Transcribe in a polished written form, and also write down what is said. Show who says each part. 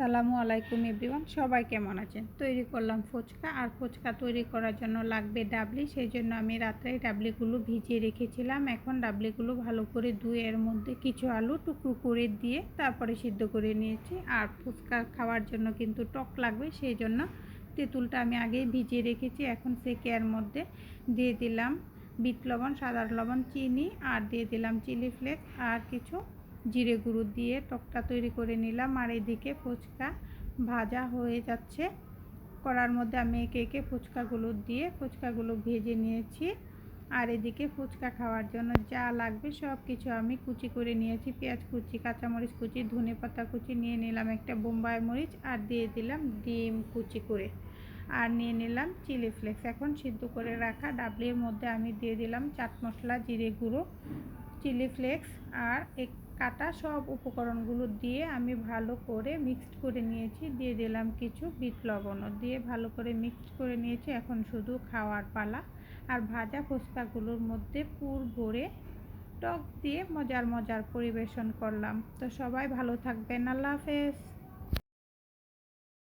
Speaker 1: আসসালামু আলাইকুম এভরিওয়ান, সবাই কেমন আছেন? তৈরি করলাম ফুচকা। আর ফুচকা তৈরি করার জন্য লাগবে ডাবলি। সেই জন্য আমি রাত্রেই ডাবলিগুলো ভিজিয়ে রেখেছিলাম। এখন ডাবলিগুলো ভালো করে ধুয়ে এর মধ্যে কিছু আলু টুকরো করে দিয়ে তারপরে সিদ্ধ করে নিয়েছি। আর ফুচকা খাওয়ার জন্য কিন্তু টক লাগবে, সেই জন্য তেঁতুলটা আমি আগেই ভিজিয়ে রেখেছি। এখন সেকে এর মধ্যে দিয়ে দিলাম বিট লবণ, সাদা লবণ, চিনি আর দিয়ে দিলাম চিলি ফ্লেক্স আর কিছু জিরে গুঁড়ো দিয়ে টকটা তৈরি করে নিলাম। আর এদিকে ফুচকা ভাজা হয়ে যাচ্ছে। কড়ার মধ্যে আমি একে একে ফুচকাগুলো দিয়ে ফুচকাগুলো ভেজে নিয়েছি। আর এদিকে ফুচকা খাওয়ার জন্য যা লাগবে সব কিছু আমি কুচি করে নিয়েছি। পেঁয়াজ কুচি, কাঁচামরিচ কুচি, ধনেপাতা কুচি, নিয়ে নিলাম একটা বোম্বাই মরিচ আর দিয়ে দিলাম ডিম কুচি করে, আর নিয়ে নিলাম চিলি ফ্লেক্স। এখন সিদ্ধ করে রাখা ডাবলির মধ্যে আমি দিয়ে দিলাম চাট মশলা, জিরে গুঁড়ো, চিলি ফ্লেক্স আর কাটা সব উপকরণগুলো দিয়ে আমি ভালো করে মিক্সড করে নিয়েছি। দিয়ে দিলাম কিছু বিট লবণও দিয়ে ভালো করে মিক্সড করে নিয়েছি। এখন শুধু খাওয়ার পালা। আর ভাজা ফুচকাগুলোর মধ্যে পুর ভরে টক দিয়ে মজার মজার পরিবেশন করলাম। তো সবাই ভালো থাকবেন। আল্লাহ হাফেজ।